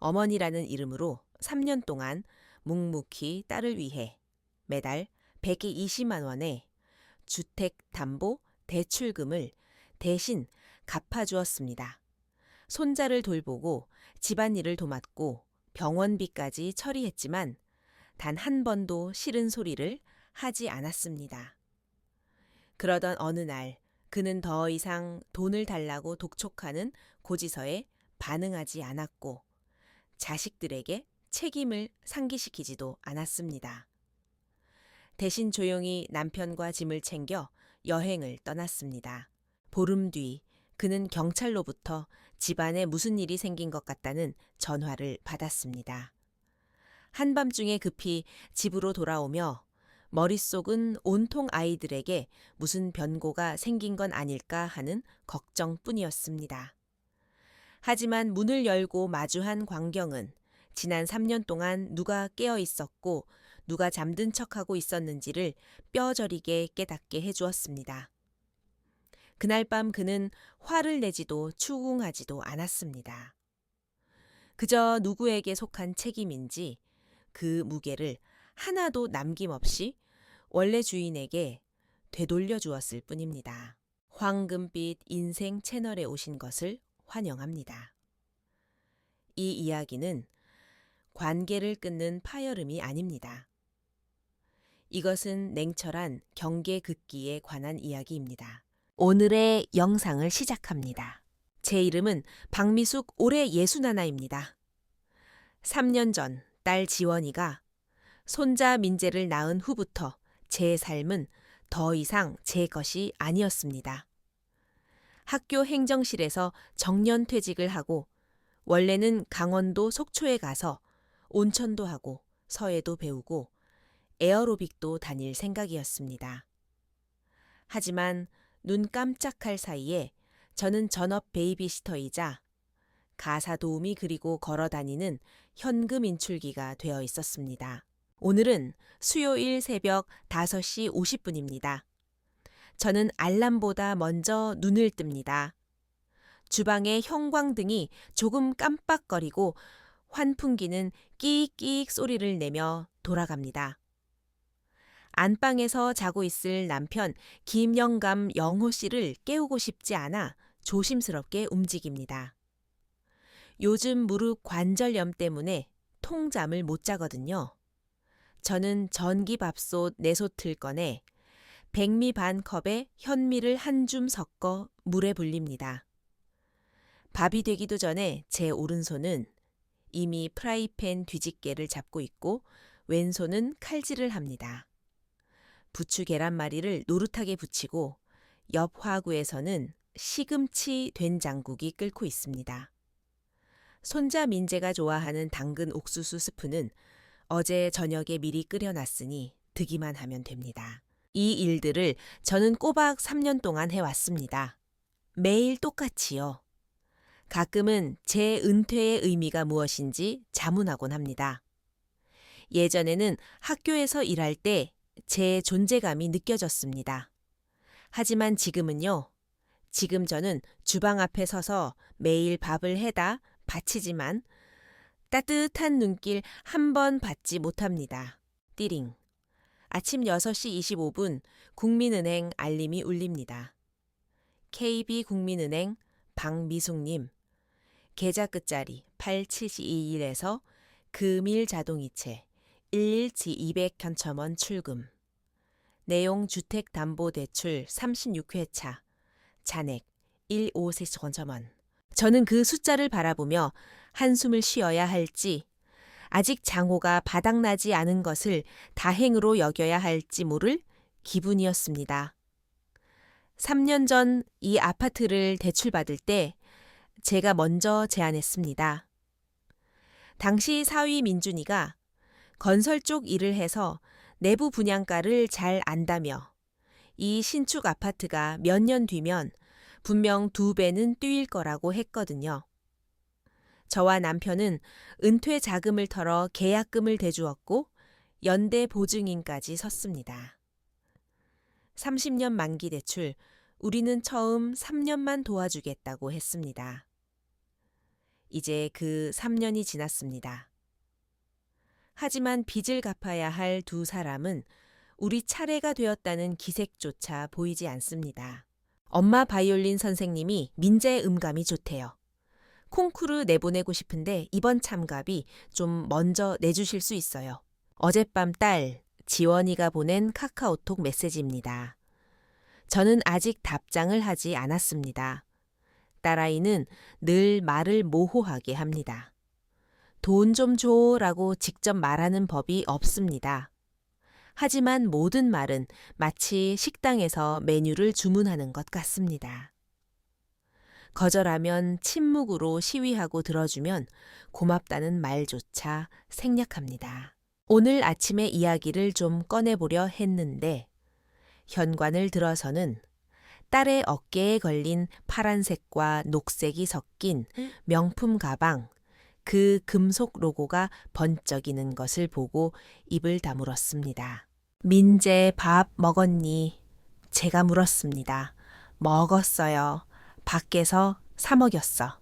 어머니라는 이름으로 3년 동안 묵묵히 딸을 위해 매달 120만 원의 주택담보 대출금을 대신 갚아주었습니다. 손자를 돌보고 집안일을 도맡고 병원비까지 처리했지만 단 한 번도 싫은 소리를 하지 않았습니다. 그러던 어느 날 그는 더 이상 돈을 달라고 독촉하는 고지서에 반응하지 않았고 자식들에게 책임을 상기시키지도 않았습니다. 대신 조용히 남편과 짐을 챙겨 여행을 떠났습니다. 보름 뒤 그는 경찰로부터 집안에 무슨 일이 생긴 것 같다는 전화를 받았습니다. 한밤중에 급히 집으로 돌아오며 머릿속은 온통 아이들에게 무슨 변고가 생긴 건 아닐까 하는 걱정뿐이었습니다. 하지만 문을 열고 마주한 광경은 지난 3년 동안 누가 깨어 있었고 누가 잠든 척하고 있었는지를 뼈저리게 깨닫게 해주었습니다. 그날 밤 그는 화를 내지도 추궁하지도 않았습니다. 그저 누구에게 속한 책임인지 그 무게를 하나도 남김없이 원래 주인에게 되돌려 주었을 뿐입니다. 황금빛 인생 채널에 오신 것을 환영합니다. 이 이야기는 관계를 끊는 파열음이 아닙니다. 이것은 냉철한 경계 긋기에 관한 이야기입니다. 오늘의 영상을 시작합니다. 제 이름은 박미숙 올해 61입니다. 3년 전 딸 지원이가 손자 민재를 낳은 후부터 제 삶은 더 이상 제 것이 아니었습니다. 학교 행정실에서 정년퇴직을 하고 원래는 강원도 속초에 가서 온천도 하고 서예도 배우고 에어로빅도 다닐 생각이었습니다. 하지만 눈 깜짝할 사이에 저는 전업 베이비시터이자 가사 도우미 그리고 걸어다니는 현금 인출기가 되어 있었습니다. 오늘은 수요일 새벽 5시 50분입니다. 저는 알람보다 먼저 눈을 뜹니다. 주방의 형광등이 조금 깜빡거리고 환풍기는 끼익끼익 소리를 내며 돌아갑니다. 안방에서 자고 있을 남편 김영감 영호 씨를 깨우고 싶지 않아 조심스럽게 움직입니다. 요즘 무릎 관절염 때문에 통잠을 못 자거든요. 저는 전기밥솥 내솥을 꺼내 백미 반 컵에 현미를 한 줌 섞어 물에 불립니다. 밥이 되기도 전에 제 오른손은 이미 프라이팬 뒤집개를 잡고 있고 왼손은 칼질을 합니다. 부추 계란말이를 노릇하게 부치고 옆 화구에서는 시금치 된장국이 끓고 있습니다. 손자 민재가 좋아하는 당근 옥수수 스프는 어제 저녁에 미리 끓여놨으니 드기만 하면 됩니다. 이 일들을 저는 꼬박 3년 동안 해왔습니다. 매일 똑같이요. 가끔은 제 은퇴의 의미가 무엇인지 자문하곤 합니다. 예전에는 학교에서 일할 때 제 존재감이 느껴졌습니다. 하지만 지금은요. 지금 저는 주방 앞에 서서 매일 밥을 해다 바치지만 따뜻한 눈길 한 번 받지 못합니다. 띠링. 아침 6시 25분 국민은행 알림이 울립니다. KB국민은행 박미숙님. 계좌 끝자리 8721에서 금일 자동이체 117 200 현첨원 출금. 내용 주택담보대출 36회차. 잔액 154 현첨원. 저는 그 숫자를 바라보며 한숨을 쉬어야 할지 아직 장호가 바닥나지 않은 것을 다행으로 여겨야 할지 모를 기분이었습니다. 3년 전 이 아파트를 대출받을 때 제가 먼저 제안했습니다. 당시 사위 민준이가 건설 쪽 일을 해서 내부 분양가를 잘 안다며 이 신축 아파트가 몇 년 뒤면 분명 2배는 뛰일 거라고 했거든요. 저와 남편은 은퇴 자금을 털어 계약금을 대주었고 연대 보증인까지 섰습니다. 30년 만기 대출, 우리는 처음 3년만 도와주겠다고 했습니다. 이제 그 3년이 지났습니다. 하지만 빚을 갚아야 할 두 사람은 우리 차례가 되었다는 기색조차 보이지 않습니다. 엄마 바이올린 선생님이 민재 음감이 좋대요. 콩쿠르 내보내고 싶은데 이번 참가비 좀 먼저 내주실 수 있어요. 어젯밤 딸 지원이가 보낸 카카오톡 메시지입니다. 저는 아직 답장을 하지 않았습니다. 딸아이는 늘 말을 모호하게 합니다. 돈 좀 줘라고 직접 말하는 법이 없습니다. 하지만 모든 말은 마치 식당에서 메뉴를 주문하는 것 같습니다. 거절하면 침묵으로 시위하고 들어주면 고맙다는 말조차 생략합니다. 오늘 아침에 이야기를 좀 꺼내보려 했는데 현관을 들어서는 딸의 어깨에 걸린 파란색과 녹색이 섞인 명품 가방, 그 금속 로고가 번쩍이는 것을 보고 입을 다물었습니다. 민재 밥 먹었니? 제가 물었습니다. 먹었어요. 밖에서 사 먹였어.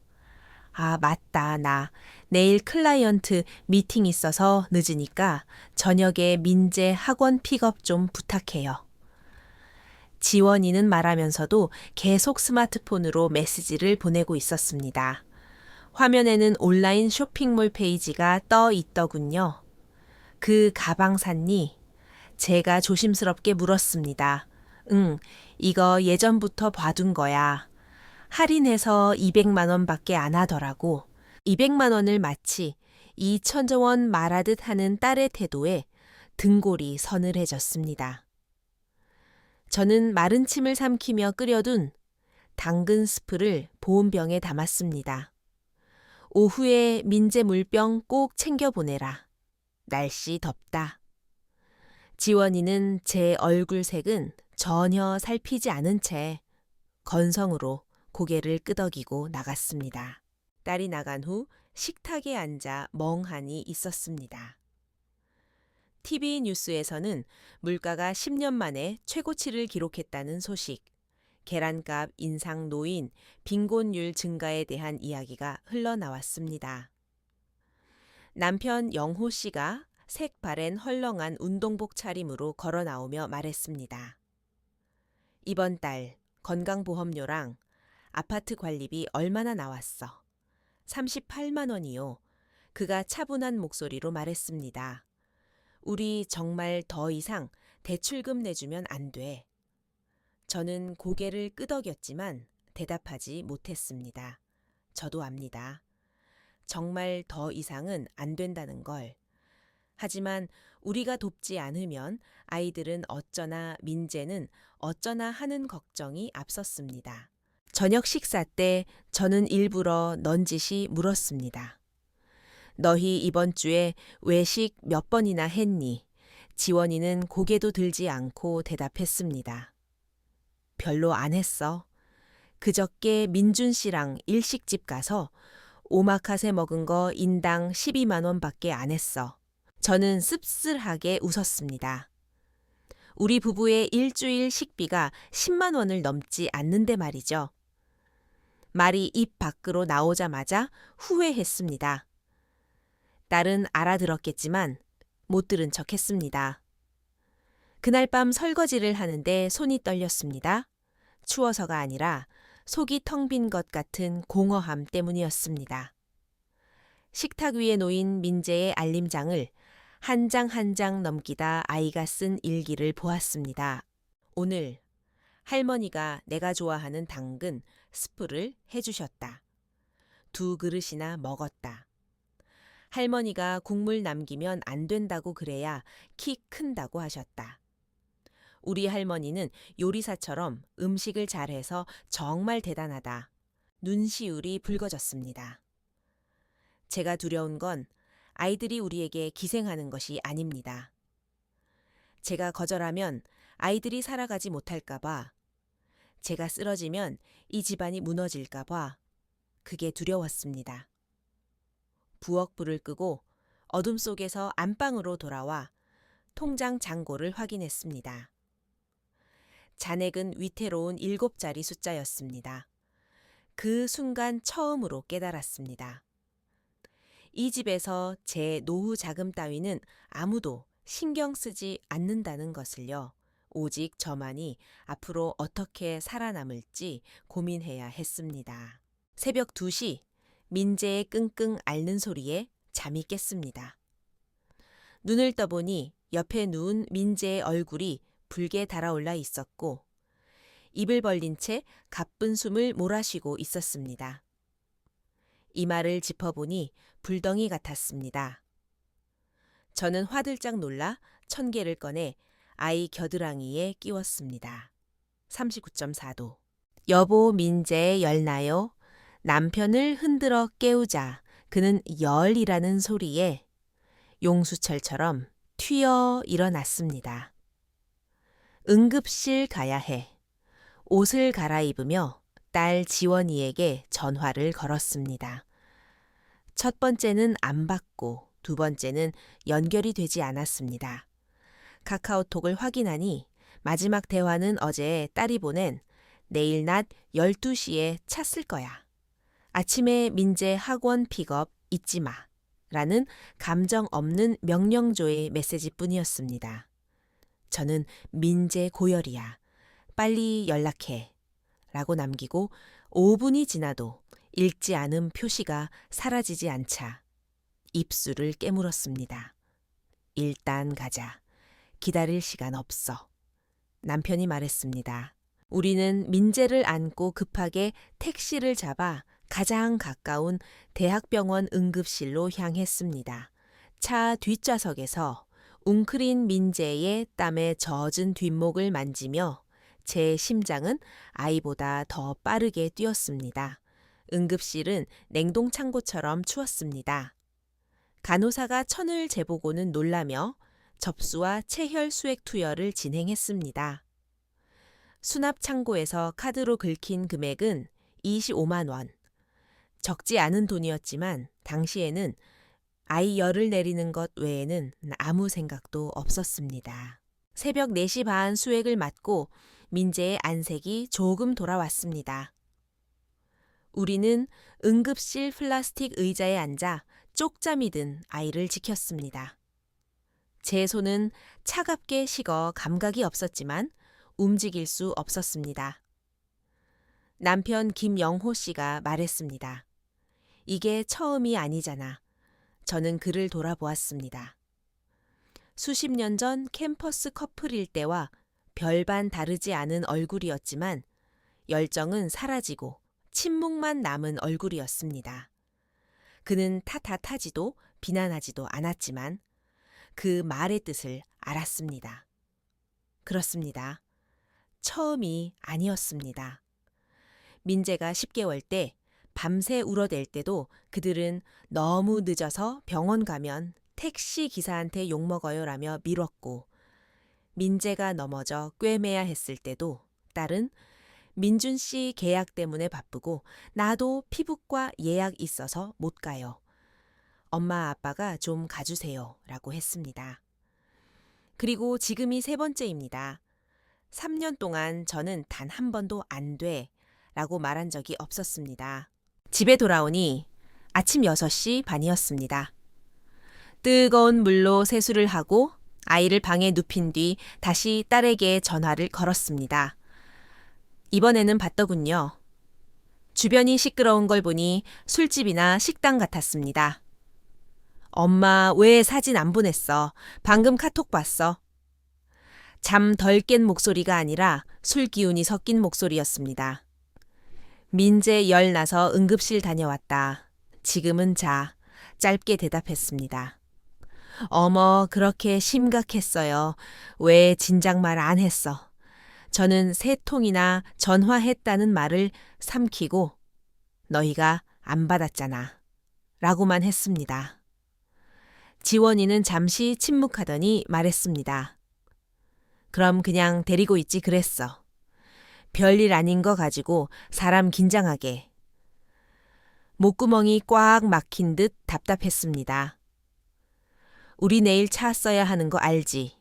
아, 맞다. 나 내일 클라이언트 미팅 있어서 늦으니까 저녁에 민재 학원 픽업 좀 부탁해요. 지원이는 말하면서도 계속 스마트폰으로 메시지를 보내고 있었습니다. 화면에는 온라인 쇼핑몰 페이지가 떠 있더군요. 그 가방 샀니? 제가 조심스럽게 물었습니다. 응, 이거 예전부터 봐둔 거야. 할인해서 200만 원밖에 안 하더라고. 200만 원을 마치 2천조 원 말하듯 하는 딸의 태도에 등골이 서늘해졌습니다. 저는 마른 침을 삼키며 끓여둔 당근 스프를 보온병에 담았습니다. 오후에 민재 물병 꼭 챙겨보내라. 날씨 덥다. 지원이는 제 얼굴색은 전혀 살피지 않은 채 건성으로 고개를 끄덕이고 나갔습니다. 딸이 나간 후 식탁에 앉아 멍하니 있었습니다. TV 뉴스에서는 물가가 10년 만에 최고치를 기록했다는 소식, 계란값 인상 노인, 빈곤율 증가에 대한 이야기가 흘러나왔습니다. 남편 영호 씨가 색 바랜 헐렁한 운동복 차림으로 걸어 나오며 말했습니다. 이번 달 건강보험료랑 아파트 관리비 얼마나 나왔어? 38만 원이요. 그가 차분한 목소리로 말했습니다. 우리 정말 더 이상 대출금 내주면 안 돼. 저는 고개를 끄덕였지만 대답하지 못했습니다. 저도 압니다. 정말 더 이상은 안 된다는 걸. 하지만 우리가 돕지 않으면 아이들은 어쩌나 민재는 어쩌나 하는 걱정이 앞섰습니다. 저녁 식사 때 저는 일부러 넌지시 물었습니다. 너희 이번 주에 외식 몇 번이나 했니? 지원이는 고개도 들지 않고 대답했습니다. 별로 안 했어. 그저께 민준 씨랑 일식집 가서 오마카세 먹은 거 인당 12만 원밖에 안 했어. 저는 씁쓸하게 웃었습니다. 우리 부부의 일주일 식비가 10만 원을 넘지 않는데 말이죠. 말이 입 밖으로 나오자마자 후회했습니다. 딸은 알아들었겠지만 못 들은 척했습니다. 그날 밤 설거지를 하는데 손이 떨렸습니다. 추워서가 아니라 속이 텅 빈 것 같은 공허함 때문이었습니다. 식탁 위에 놓인 민재의 알림장을 한 장 한 장 넘기다 아이가 쓴 일기를 보았습니다. 오늘 할머니가 내가 좋아하는 당근, 스프를 해주셨다. 2그릇이나 먹었다. 할머니가 국물 남기면 안 된다고 그래야 키 큰다고 하셨다. 우리 할머니는 요리사처럼 음식을 잘해서 정말 대단하다. 눈시울이 붉어졌습니다. 제가 두려운 건 아이들이 우리에게 기생하는 것이 아닙니다. 제가 거절하면 아이들이 살아가지 못할까봐, 제가 쓰러지면 이 집안이 무너질까봐 그게 두려웠습니다. 부엌 불을 끄고 어둠 속에서 안방으로 돌아와 통장 잔고를 확인했습니다. 잔액은 위태로운 7자리 숫자였습니다. 그 순간 처음으로 깨달았습니다. 이 집에서 제 노후 자금 따위는 아무도 신경 쓰지 않는다는 것을요. 오직 저만이 앞으로 어떻게 살아남을지 고민해야 했습니다. 새벽 2시, 민재의 끙끙 앓는 소리에 잠이 깼습니다. 눈을 떠보니 옆에 누운 민재의 얼굴이 붉게 달아올라 있었고 입을 벌린 채 가쁜 숨을 몰아쉬고 있었습니다. 이마를 짚어보니 불덩이 같았습니다. 저는 화들짝 놀라 천개를 꺼내 아이 겨드랑이에 끼웠습니다. 39.4도. 여보 민재 열나요? 남편을 흔들어 깨우자. 그는 열이라는 소리에 용수철처럼 튀어 일어났습니다. 응급실 가야 해. 옷을 갈아입으며 딸 지원이에게 전화를 걸었습니다. 첫 번째는 안 받고 두 번째는 연결이 되지 않았습니다. 카카오톡을 확인하니 마지막 대화는 어제 딸이 보낸 내일 낮 12시에 차 쓸 거야. 아침에 민재 학원 픽업 잊지 마. 라는 감정 없는 명령조의 메시지뿐이었습니다. 저는 민재 고열이야. 빨리 연락해. 라고 남기고 5분이 지나도 읽지 않은 표시가 사라지지 않자 입술을 깨물었습니다. 일단 가자. 기다릴 시간 없어. 남편이 말했습니다. 우리는 민재를 안고 급하게 택시를 잡아 가장 가까운 대학병원 응급실로 향했습니다. 차 뒷좌석에서 웅크린 민재의 땀에 젖은 뒷목을 만지며 제 심장은 아이보다 더 빠르게 뛰었습니다. 응급실은 냉동창고처럼 추웠습니다. 간호사가 천을 재보고는 놀라며 접수와 체혈 수액 투여를 진행했습니다. 수납 창고에서 카드로 긁힌 금액은 25만 원. 적지 않은 돈이었지만 당시에는 아이 열을 내리는 것 외에는 아무 생각도 없었습니다. 새벽 4시 반 수액을 맞고 민재의 안색이 조금 돌아왔습니다. 우리는 응급실 플라스틱 의자에 앉아 쪽잠이 든 아이를 지켰습니다. 제 손은 차갑게 식어 감각이 없었지만 움직일 수 없었습니다. 남편 김영호 씨가 말했습니다. 이게 처음이 아니잖아. 저는 그를 돌아보았습니다. 수십 년 전 캠퍼스 커플일 때와 별반 다르지 않은 얼굴이었지만 열정은 사라지고 침묵만 남은 얼굴이었습니다. 그는 탓하지도 비난하지도 않았지만 그 말의 뜻을 알았습니다. 그렇습니다. 처음이 아니었습니다. 민재가 10개월 때 밤새 울어댈 때도 그들은 너무 늦어서 병원 가면 택시 기사한테 욕먹어요라며 미뤘고 민재가 넘어져 꿰매야 했을 때도 딸은 민준 씨 계약 때문에 바쁘고 나도 피부과 예약 있어서 못 가요. 엄마 아빠가 좀 가주세요 라고 했습니다. 그리고 지금이 3번째입니다. 3년 동안 저는 단 한 번도 안 돼 라고 말한 적이 없었습니다. 집에 돌아오니 아침 6시 반이었습니다. 뜨거운 물로 세수를 하고 아이를 방에 눕힌 뒤 다시 딸에게 전화를 걸었습니다. 이번에는 받더군요. 주변이 시끄러운 걸 보니 술집이나 식당 같았습니다. 엄마 왜 사진 안 보냈어? 방금 카톡 봤어. 잠 덜 깬 목소리가 아니라 술 기운이 섞인 목소리였습니다. 민재 열 나서 응급실 다녀왔다. 지금은 자. 짧게 대답했습니다. 어머, 그렇게 심각했어요. 왜 진작 말 안 했어? 저는 3통이나 전화했다는 말을 삼키고 너희가 안 받았잖아. 라고만 했습니다. 지원이는 잠시 침묵하더니 말했습니다. 그럼 그냥 데리고 있지 그랬어. 별일 아닌 거 가지고 사람 긴장하게. 목구멍이 꽉 막힌 듯 답답했습니다. 우리 내일 차 써야 하는 거 알지?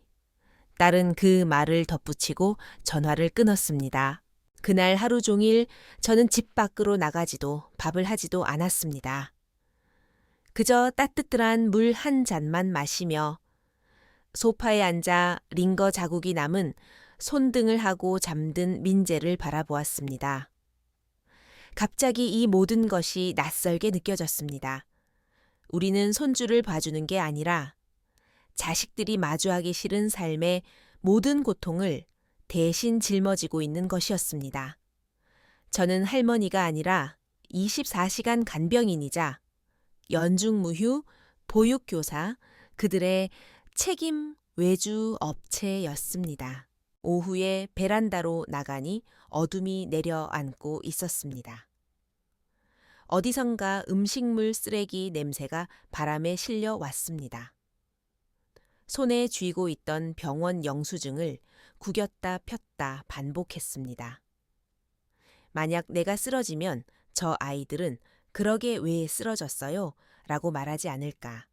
딸은 그 말을 덧붙이고 전화를 끊었습니다. 그날 하루 종일 저는 집 밖으로 나가지도 밥을 하지도 않았습니다. 그저 따뜻한 물 한 잔만 마시며 소파에 앉아 링거 자국이 남은 손등을 하고 잠든 민재를 바라보았습니다. 갑자기 이 모든 것이 낯설게 느껴졌습니다. 우리는 손주를 봐주는 게 아니라 자식들이 마주하기 싫은 삶의 모든 고통을 대신 짊어지고 있는 것이었습니다. 저는 할머니가 아니라 24시간 간병인이자 연중무휴, 보육교사, 그들의 책임 외주 업체였습니다. 오후에 베란다로 나가니 어둠이 내려앉고 있었습니다. 어디선가 음식물 쓰레기 냄새가 바람에 실려 왔습니다. 손에 쥐고 있던 병원 영수증을 구겼다 폈다 반복했습니다. 만약 내가 쓰러지면 저 아이들은 그러게 왜 쓰러졌어요? 라고 말하지 않을까.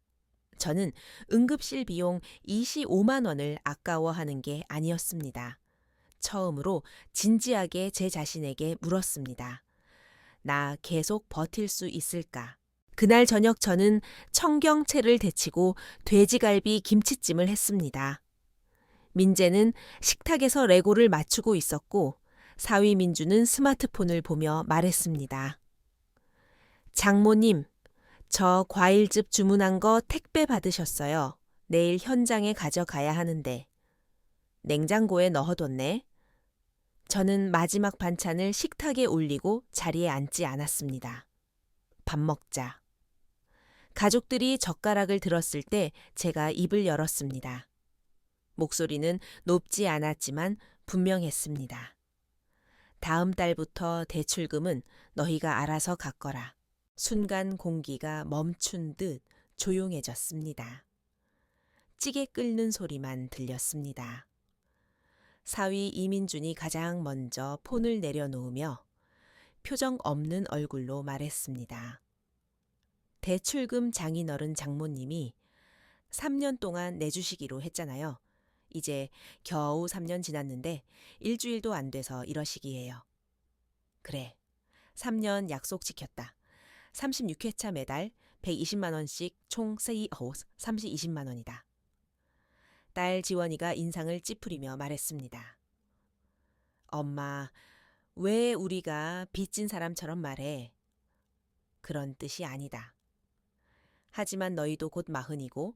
저는 응급실 비용 25만 원을 아까워하는 게 아니었습니다. 처음으로 진지하게 제 자신에게 물었습니다. 나 계속 버틸 수 있을까? 그날 저녁 저는 청경채를 데치고 돼지갈비 김치찜을 했습니다. 민재는 식탁에서 레고를 맞추고 있었고 사위 민주는 스마트폰을 보며 말했습니다. 장모님, 저 과일즙 주문한 거 택배 받으셨어요. 내일 현장에 가져가야 하는데. 냉장고에 넣어뒀네. 저는 마지막 반찬을 식탁에 올리고 자리에 앉지 않았습니다. 밥 먹자. 가족들이 젓가락을 들었을 때 제가 입을 열었습니다. 목소리는 높지 않았지만 분명했습니다. 다음 달부터 대출금은 너희가 알아서 갚거라. 순간 공기가 멈춘 듯 조용해졌습니다. 찌개 끓는 소리만 들렸습니다. 사위 이민준이 가장 먼저 폰을 내려놓으며 표정 없는 얼굴로 말했습니다. 대출금 장인어른 장모님이 3년 동안 내주시기로 했잖아요. 이제 겨우 3년 지났는데 일주일도 안 돼서 이러시기에요. 그래, 3년 약속 지켰다. 36회차 매달 120만 원씩 총 20만 원이다. 딸 지원이가 인상을 찌푸리며 말했습니다. 엄마, 왜 우리가 빚진 사람처럼 말해? 그런 뜻이 아니다. 하지만 너희도 곧 40이고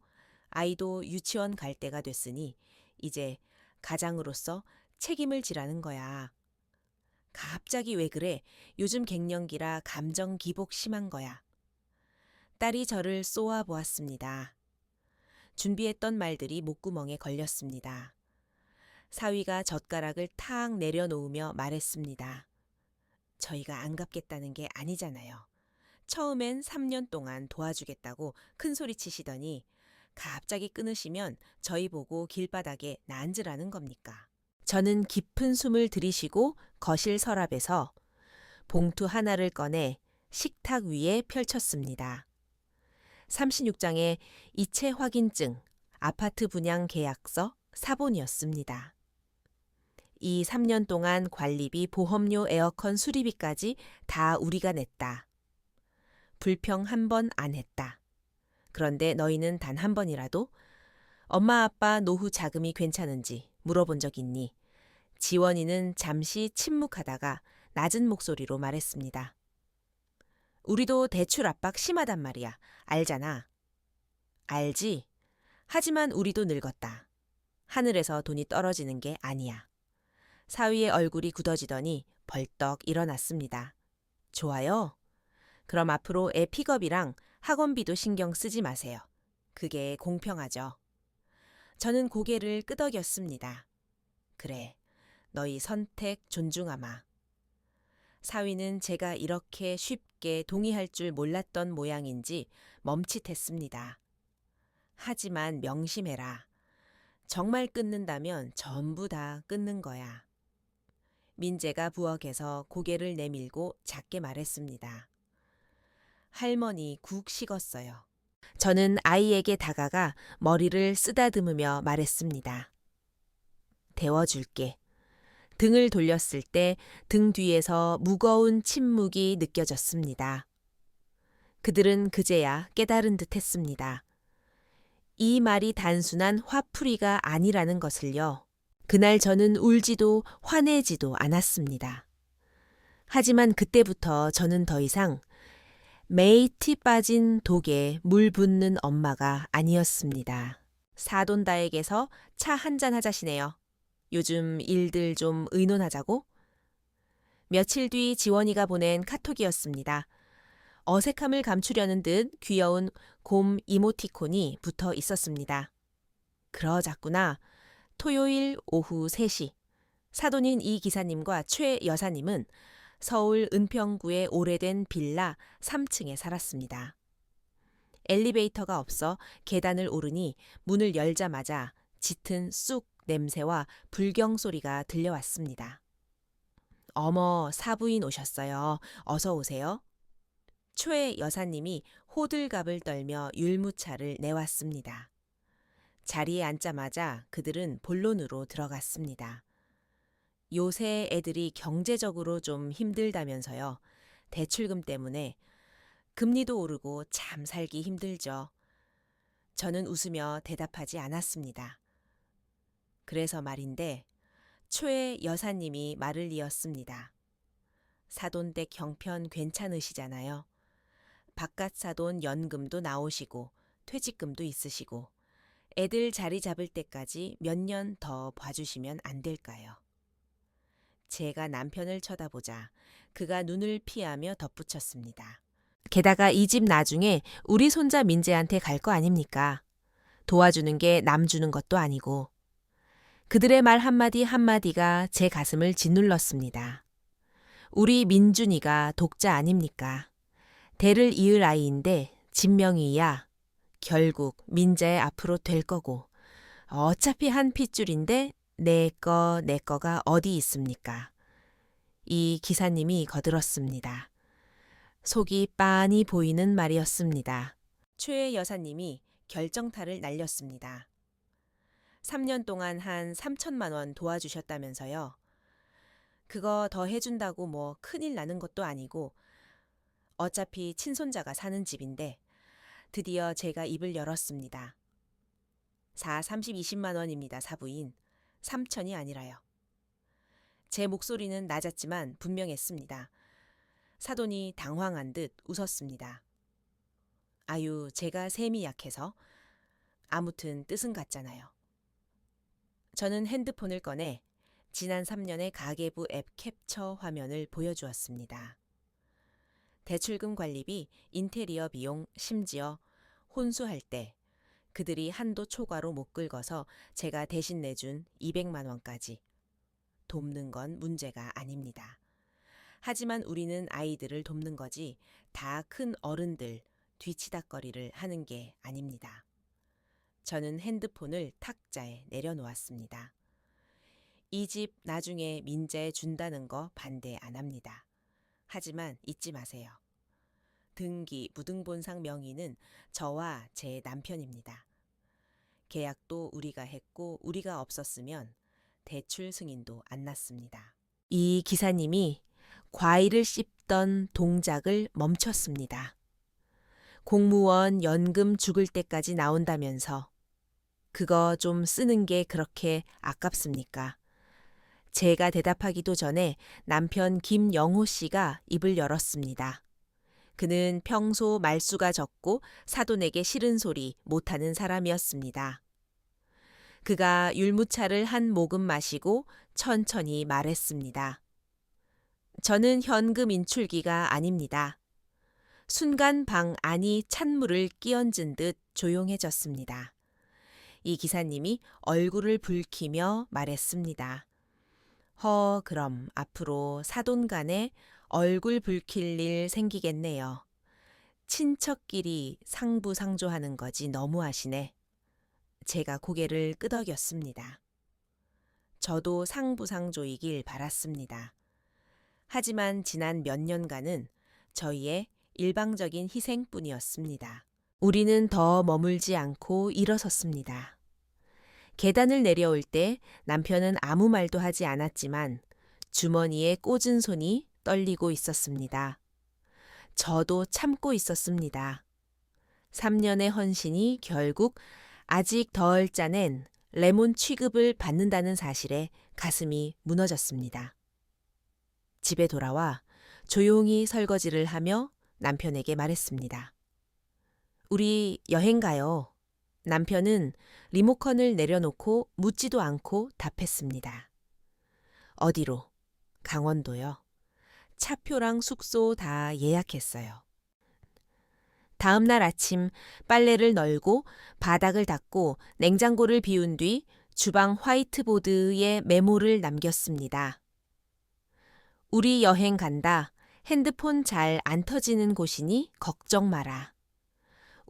아이도 유치원 갈 때가 됐으니 이제 가장으로서 책임을 지라는 거야. 갑자기 왜 그래? 요즘 갱년기라 감정 기복 심한 거야. 딸이 저를 쏘아 보았습니다. 준비했던 말들이 목구멍에 걸렸습니다. 사위가 젓가락을 탁 내려놓으며 말했습니다. 저희가 안 갚겠다는 게 아니잖아요. 처음엔 3년 동안 도와주겠다고 큰 소리 치시더니 갑자기 끊으시면 저희 보고 길바닥에 나앉으라는 겁니까? 저는 깊은 숨을 들이쉬고 거실 서랍에서 봉투 하나를 꺼내 식탁 위에 펼쳤습니다. 36장의 이체 확인증, 아파트 분양 계약서, 사본이었습니다. 이 3년 동안 관리비, 보험료, 에어컨 수리비까지 다 우리가 냈다. 불평 한 번 안 했다. 그런데 너희는 단 한 번이라도 엄마 아빠 노후 자금이 괜찮은지 물어본 적 있니? 지원이는 잠시 침묵하다가 낮은 목소리로 말했습니다. 우리도 대출 압박 심하단 말이야. 알잖아. 알지? 하지만 우리도 늙었다. 하늘에서 돈이 떨어지는 게 아니야. 사위의 얼굴이 굳어지더니 벌떡 일어났습니다. 좋아요. 그럼 앞으로 애 픽업이랑 학원비도 신경 쓰지 마세요. 그게 공평하죠. 저는 고개를 끄덕였습니다. 그래, 너희 선택 존중하마. 사위는 제가 이렇게 쉽게 동의할 줄 몰랐던 모양인지 멈칫했습니다. 하지만 명심해라. 정말 끊는다면 전부 다 끊는 거야. 민재가 부엌에서 고개를 내밀고 작게 말했습니다. 할머니 국 식었어요. 저는 아이에게 다가가 머리를 쓰다듬으며 말했습니다. 데워줄게. 등을 돌렸을 때 등 뒤에서 무거운 침묵이 느껴졌습니다. 그들은 그제야 깨달은 듯 했습니다. 이 말이 단순한 화풀이가 아니라는 것을요. 그날 저는 울지도 화내지도 않았습니다. 하지만 그때부터 저는 더 이상 메이티 빠진 독에 물 붓는 엄마가 아니었습니다. 사돈다에게서 차 한잔 하자시네요. 요즘 일들 좀 의논하자고? 며칠 뒤 지원이가 보낸 카톡이었습니다. 어색함을 감추려는 듯 귀여운 곰 이모티콘이 붙어 있었습니다. 그러자꾸나 토요일 오후 3시 사돈인 이 기사님과 최 여사님은 서울 은평구의 오래된 빌라 3층에 살았습니다. 엘리베이터가 없어 계단을 오르니 문을 열자마자 짙은 쑥 냄새와 불경 소리가 들려왔습니다. 어머, 사부인 오셨어요. 어서 오세요. 최 여사님이 호들갑을 떨며 율무차를 내왔습니다. 자리에 앉자마자 그들은 본론으로 들어갔습니다. 요새 애들이 경제적으로 좀 힘들다면서요. 대출금 때문에 금리도 오르고 참 살기 힘들죠. 저는 웃으며 대답하지 않았습니다. 그래서 말인데 최 여사님이 말을 이었습니다. 사돈댁 형편 괜찮으시잖아요. 바깥 사돈 연금도 나오시고 퇴직금도 있으시고 애들 자리 잡을 때까지 몇 년 더 봐주시면 안 될까요? 제가 남편을 쳐다보자 그가 눈을 피하며 덧붙였습니다. 게다가 이 집 나중에 우리 손자 민재한테 갈 거 아닙니까? 도와주는 게 남 주는 것도 아니고. 그들의 말 한마디 한마디가 제 가슴을 짓눌렀습니다. 우리 민준이가 독자 아닙니까? 대를 이을 아이인데 진명이야. 결국 민재의 앞으로 될 거고. 어차피 한 핏줄인데 내 거가 어디 있습니까? 이 기사님이 거들었습니다. 속이 빤히 보이는 말이었습니다. 최 여사님이 결정타를 날렸습니다. 3년 동안 한 3천만 원 도와주셨다면서요. 그거 더 해준다고 뭐 큰일 나는 것도 아니고 어차피 친손자가 사는 집인데 드디어 제가 입을 열었습니다. 20만 원입니다, 사부인. 3천이 아니라요. 제 목소리는 낮았지만 분명했습니다. 사돈이 당황한 듯 웃었습니다. 아유, 제가 셈이 약해서. 아무튼 뜻은 같잖아요. 저는 핸드폰을 꺼내 지난 3년의 가계부 앱 캡처 화면을 보여주었습니다. 대출금 관리비, 인테리어 비용, 심지어 혼수할 때 그들이 한도 초과로 못 긁어서 제가 대신 내준 200만 원까지. 돕는 건 문제가 아닙니다. 하지만 우리는 아이들을 돕는 거지 다 큰 어른들 뒤치다꺼리를 하는 게 아닙니다. 저는 핸드폰을 탁자에 내려놓았습니다. 이 집 나중에 민재 준다는 거 반대 안 합니다. 하지만 잊지 마세요. 등기 무등본상 명의는 저와 제 남편입니다. 계약도 우리가 했고 우리가 없었으면 대출 승인도 안 났습니다. 이 기사님이 과일을 씹던 동작을 멈췄습니다. 공무원 연금 죽을 때까지 나온다면서 그거 좀 쓰는 게 그렇게 아깝습니까? 제가 대답하기도 전에 남편 김영호 씨가 입을 열었습니다. 그는 평소 말수가 적고 사돈에게 싫은 소리 못하는 사람이었습니다. 그가 율무차를 한 모금 마시고 천천히 말했습니다. 저는 현금 인출기가 아닙니다. 순간 방 안이 찬물을 끼얹은 듯 조용해졌습니다. 이 기사님이 얼굴을 붉히며 말했습니다. 그럼 앞으로 사돈 간에 얼굴 붉힐 일 생기겠네요. 친척끼리 상부상조하는 거지 너무하시네. 제가 고개를 끄덕였습니다. 저도 상부상조이길 바랐습니다. 하지만 지난 몇 년간은 저희의 일방적인 희생뿐이었습니다. 우리는 더 머물지 않고 일어섰습니다. 계단을 내려올 때 남편은 아무 말도 하지 않았지만 주머니에 꽂은 손이 떨리고 있었습니다. 저도 참고 있었습니다. 3년의 헌신이 결국 아직 덜 짜낸 레몬 취급을 받는다는 사실에 가슴이 무너졌습니다. 집에 돌아와 조용히 설거지를 하며 남편에게 말했습니다. 우리 여행 가요. 남편은 리모컨을 내려놓고 묻지도 않고 답했습니다. 어디로? 강원도요. 차표랑 숙소 다 예약했어요. 다음 날 아침 빨래를 널고 바닥을 닦고 냉장고를 비운 뒤 주방 화이트보드에 메모를 남겼습니다. 우리 여행 간다. 핸드폰 잘 안 터지는 곳이니 걱정 마라.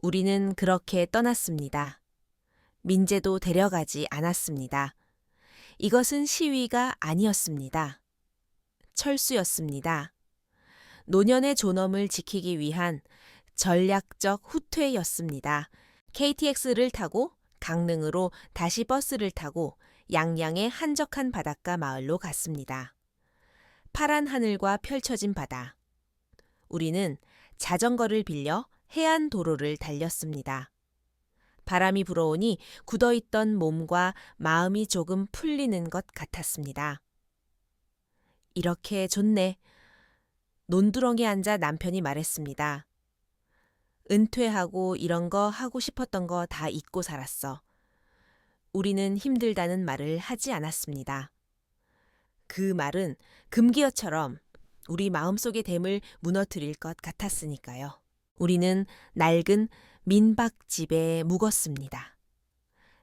우리는 그렇게 떠났습니다. 민재도 데려가지 않았습니다. 이것은 시위가 아니었습니다. 철수였습니다. 노년의 존엄을 지키기 위한 전략적 후퇴였습니다. KTX를 타고 강릉으로 다시 버스를 타고 양양의 한적한 바닷가 마을로 갔습니다. 파란 하늘과 펼쳐진 바다. 우리는 자전거를 빌려 해안 도로를 달렸습니다. 바람이 불어오니 굳어있던 몸과 마음이 조금 풀리는 것 같았습니다. 이렇게 좋네. 논두렁에 앉아 남편이 말했습니다. 은퇴하고 이런 거 하고 싶었던 거 다 잊고 살았어. 우리는 힘들다는 말을 하지 않았습니다. 그 말은 금기어처럼 우리 마음속의 댐을 무너뜨릴 것 같았으니까요. 우리는 낡은 민박집에 묵었습니다.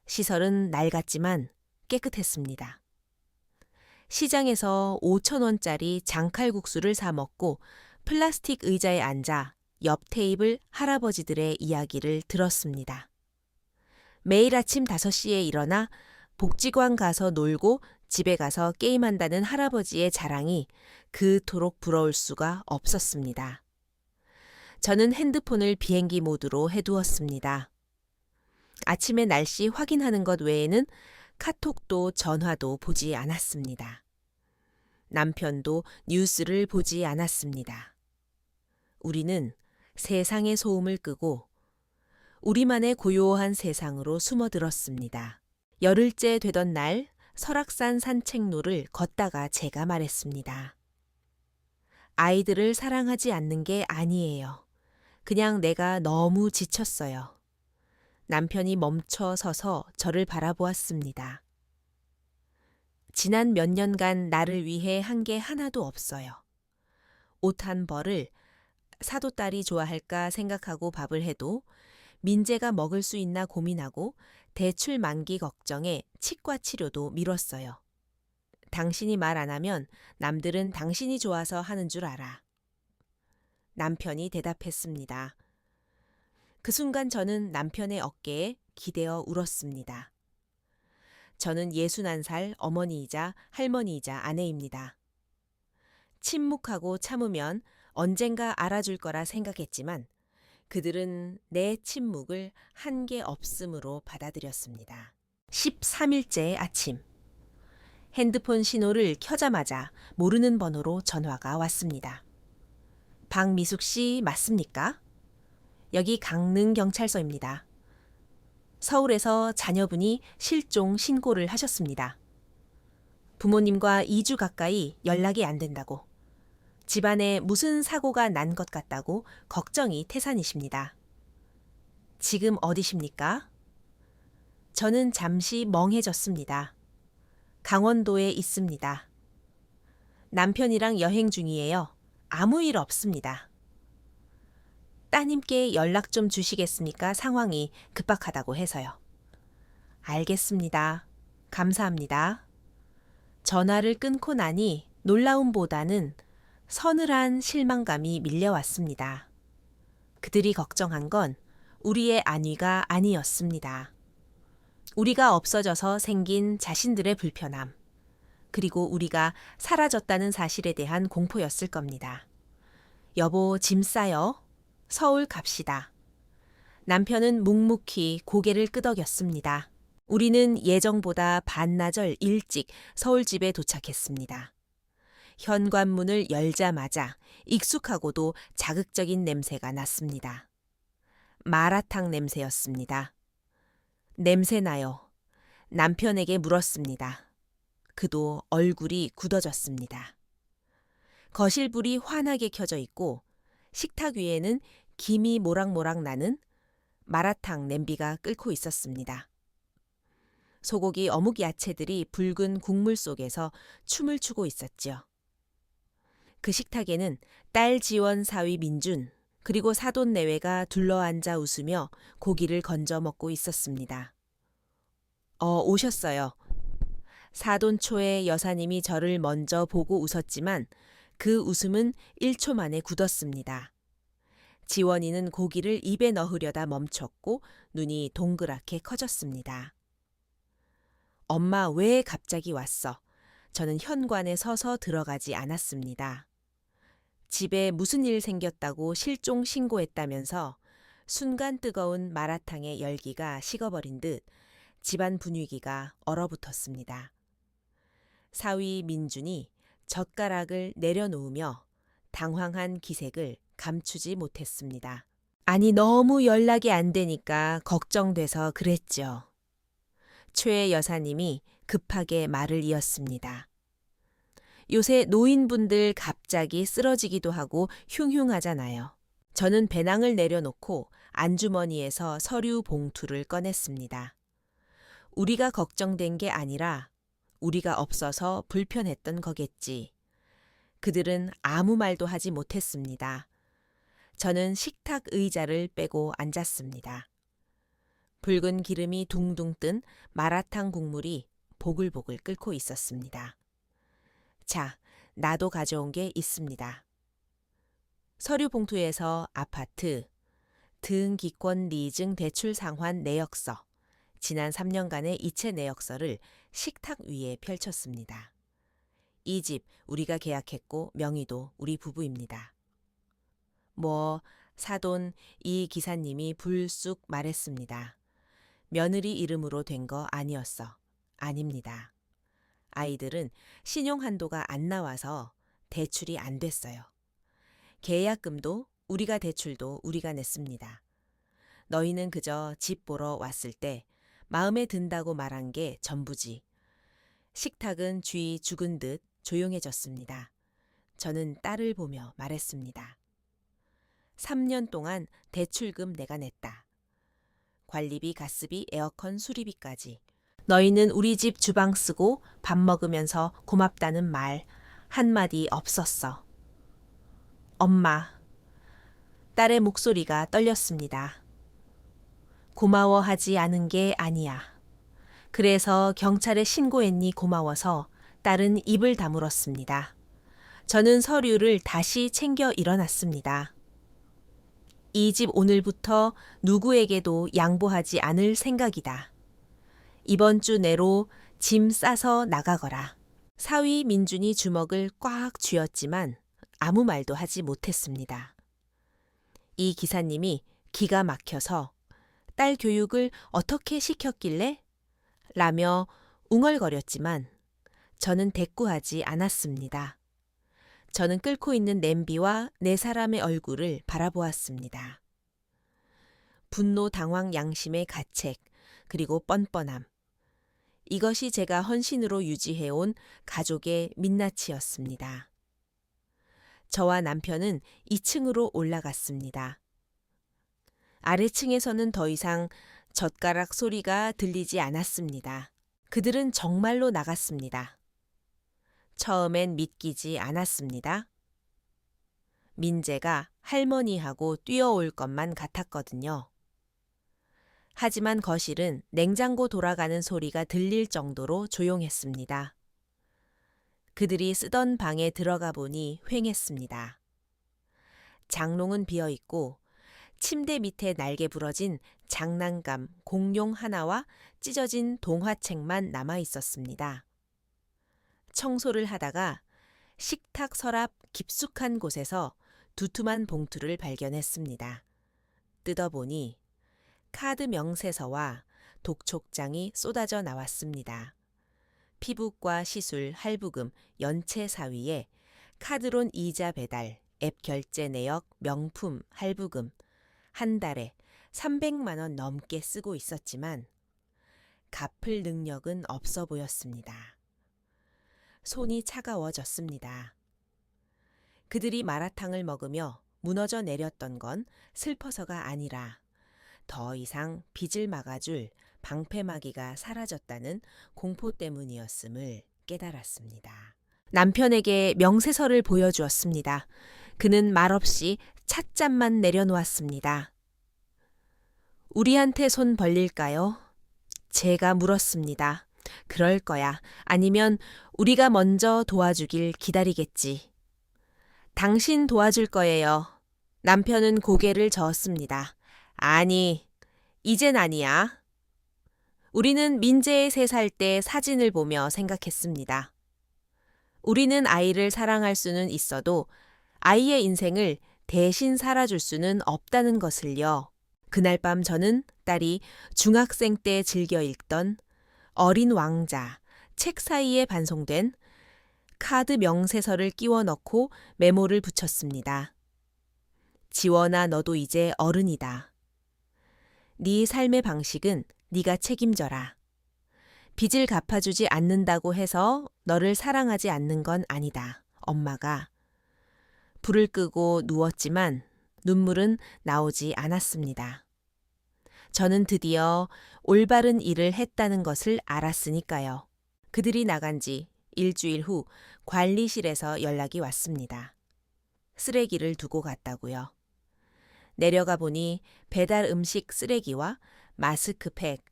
시설은 낡았지만 깨끗했습니다. 시장에서 5,000원짜리 장칼국수를 사 먹고 플라스틱 의자에 앉아 옆 테이블 할아버지들의 이야기를 들었습니다. 매일 아침 5시에 일어나 복지관 가서 놀고 집에 가서 게임한다는 할아버지의 자랑이 그토록 부러울 수가 없었습니다. 저는 핸드폰을 비행기 모드로 해두었습니다. 아침에 날씨 확인하는 것 외에는 카톡도 전화도 보지 않았습니다. 남편도 뉴스를 보지 않았습니다. 우리는 세상의 소음을 끄고 우리만의 고요한 세상으로 숨어들었습니다. 열흘째 되던 날 설악산 산책로를 걷다가 제가 말했습니다. 아이들을 사랑하지 않는 게 아니에요. 그냥 내가 너무 지쳤어요. 남편이 멈춰 서서 저를 바라보았습니다. 지난 몇 년간 나를 위해 한 게 하나도 없어요. 옷 한 벌을 사돈딸이 좋아할까 생각하고 밥을 해도 민재가 먹을 수 있나 고민하고 대출 만기 걱정에 치과 치료도 미뤘어요. 당신이 말 안 하면 남들은 당신이 좋아서 하는 줄 알아. 남편이 대답했습니다. 그 순간 저는 남편의 어깨에 기대어 울었습니다. 저는 61살 어머니이자 할머니이자 아내입니다. 침묵하고 참으면 언젠가 알아줄 거라 생각했지만 그들은 내 침묵을 한계 없음으로 받아들였습니다. 13일째 아침. 핸드폰 신호를 켜자마자 모르는 번호로 전화가 왔습니다. 박미숙 씨 맞습니까? 여기 강릉경찰서입니다. 서울에서 자녀분이 실종 신고를 하셨습니다. 부모님과 2주 가까이 연락이 안 된다고. 집안에 무슨 사고가 난 것 같다고 걱정이 태산이십니다. 지금 어디십니까? 저는 잠시 멍해졌습니다. 강원도에 있습니다. 남편이랑 여행 중이에요. 아무 일 없습니다. 따님께 연락 좀 주시겠습니까? 상황이 급박하다고 해서요. 알겠습니다. 감사합니다. 전화를 끊고 나니 놀라움보다는 서늘한 실망감이 밀려왔습니다. 그들이 걱정한 건 우리의 안위가 아니었습니다. 우리가 없어져서 생긴 자신들의 불편함, 그리고 우리가 사라졌다는 사실에 대한 공포였을 겁니다. 여보, 짐 싸요. 서울 갑시다. 남편은 묵묵히 고개를 끄덕였습니다. 우리는 예정보다 반나절 일찍 서울집에 도착했습니다. 현관문을 열자마자 익숙하고도 자극적인 냄새가 났습니다. 마라탕 냄새였습니다. 냄새나요. 남편에게 물었습니다. 그도 얼굴이 굳어졌습니다. 거실 불이 환하게 켜져 있고 식탁 위에는 김이 모락모락 나는 마라탕 냄비가 끓고 있었습니다. 소고기 어묵 야채들이 붉은 국물 속에서 춤을 추고 있었지요. 그 식탁에는 딸 지원 사위 민준 그리고 사돈 내외가 둘러앉아 웃으며 고기를 건져 먹고 있었습니다. 오셨어요. 사돈 초의 여사님이 저를 먼저 보고 웃었지만 그 웃음은 1초 만에 굳었습니다. 지원이는 고기를 입에 넣으려다 멈췄고 눈이 동그랗게 커졌습니다. 엄마 왜 갑자기 왔어? 저는 현관에 서서 들어가지 않았습니다. 집에 무슨 일 생겼다고 실종 신고했다면서 순간 뜨거운 마라탕의 열기가 식어버린 듯 집안 분위기가 얼어붙었습니다. 사위 민준이 젓가락을 내려놓으며 당황한 기색을 감추지 못했습니다. 아니 너무 연락이 안 되니까 걱정돼서 그랬죠. 최 여사님이 급하게 말을 이었습니다. 요새 노인분들 갑자기 쓰러지기도 하고 흉흉하잖아요. 저는 배낭을 내려놓고 안주머니에서 서류 봉투를 꺼냈습니다. 우리가 걱정된 게 아니라 우리가 없어서 불편했던 거겠지. 그들은 아무 말도 하지 못했습니다. 저는 식탁 의자를 빼고 앉았습니다. 붉은 기름이 둥둥 뜬 마라탕 국물이 보글보글 끓고 있었습니다. 자, 나도 가져온 게 있습니다. 서류 봉투에서 아파트, 등기권 리증 대출 상환 내역서, 지난 3년간의 이체 내역서를 식탁 위에 펼쳤습니다. 이 집 우리가 계약했고 명의도 우리 부부입니다. 사돈 이 기사님이 불쑥 말했습니다. 며느리 이름으로 된 거 아니었어. 아닙니다. 아이들은 신용 한도가 안 나와서 대출이 안 됐어요. 계약금도 우리가 대출도 우리가 냈습니다. 너희는 그저 집 보러 왔을 때 마음에 든다고 말한 게 전부지. 식탁은 쥐 죽은 듯 조용해졌습니다. 저는 딸을 보며 말했습니다. 3년 동안 대출금 내가 냈다. 관리비, 가스비, 에어컨, 수리비까지. 너희는 우리 집 주방 쓰고 밥 먹으면서 고맙다는 말 한마디 없었어. 엄마. 딸의 목소리가 떨렸습니다. 고마워하지 않은 게 아니야. 그래서 경찰에 신고했니 고마워서 딸은 입을 다물었습니다. 저는 서류를 다시 챙겨 일어났습니다. 이 집 오늘부터 누구에게도 양보하지 않을 생각이다. 이번 주 내로 짐 싸서 나가거라. 사위 민준이 주먹을 꽉 쥐었지만 아무 말도 하지 못했습니다. 이 기사님이 기가 막혀서 딸 교육을 어떻게 시켰길래? 라며 웅얼거렸지만 저는 대꾸하지 않았습니다. 저는 끓고 있는 냄비와 네 사람의 얼굴을 바라보았습니다. 분노, 당황, 양심의 가책, 그리고 뻔뻔함. 이것이 제가 헌신으로 유지해온 가족의 민낯이었습니다. 저와 남편은 2층으로 올라갔습니다. 아래층에서는 더 이상 젓가락 소리가 들리지 않았습니다. 그들은 정말로 나갔습니다. 처음엔 믿기지 않았습니다. 민재가 할머니하고 뛰어올 것만 같았거든요. 하지만 거실은 냉장고 돌아가는 소리가 들릴 정도로 조용했습니다. 그들이 쓰던 방에 들어가 보니 휑했습니다. 장롱은 비어있고 침대 밑에 날개 부러진 장난감 공룡 하나와 찢어진 동화책만 남아 있었습니다. 청소를 하다가 식탁 서랍 깊숙한 곳에서 두툼한 봉투를 발견했습니다. 뜯어보니 카드 명세서와 독촉장이 쏟아져 나왔습니다. 피부과 시술, 할부금, 연체 사위에 카드론 이자 배달, 앱 결제 내역, 명품, 할부금 한 달에 300만 원 넘게 쓰고 있었지만 갚을 능력은 없어 보였습니다. 손이 차가워졌습니다. 그들이 마라탕을 먹으며 무너져 내렸던 건 슬퍼서가 아니라 더 이상 빚을 막아줄 방패막이가 사라졌다는 공포 때문이었음을 깨달았습니다. 남편에게 명세서를 보여주었습니다. 그는 말없이 찻잔만 내려놓았습니다. 우리한테 손 벌릴까요? 제가 물었습니다. 그럴 거야. 아니면 우리가 먼저 도와주길 기다리겠지. 당신 도와줄 거예요. 남편은 고개를 저었습니다. 아니, 이젠 아니야. 우리는 민재의 3살 때 사진을 보며 생각했습니다. 우리는 아이를 사랑할 수는 있어도 아이의 인생을 대신 살아줄 수는 없다는 것을요. 그날 밤 저는 딸이 중학생 때 즐겨 읽던 어린 왕자 책 사이에 반송된 카드 명세서를 끼워 넣고 메모를 붙였습니다. 지원아, 너도 이제 어른이다. 네 삶의 방식은 네가 책임져라. 빚을 갚아주지 않는다고 해서 너를 사랑하지 않는 건 아니다. 엄마가. 불을 끄고 누웠지만 눈물은 나오지 않았습니다. 저는 드디어 올바른 일을 했다는 것을 알았으니까요. 그들이 나간 지 일주일 후 관리실에서 연락이 왔습니다. 쓰레기를 두고 갔다고요. 내려가 보니 배달 음식 쓰레기와 마스크팩,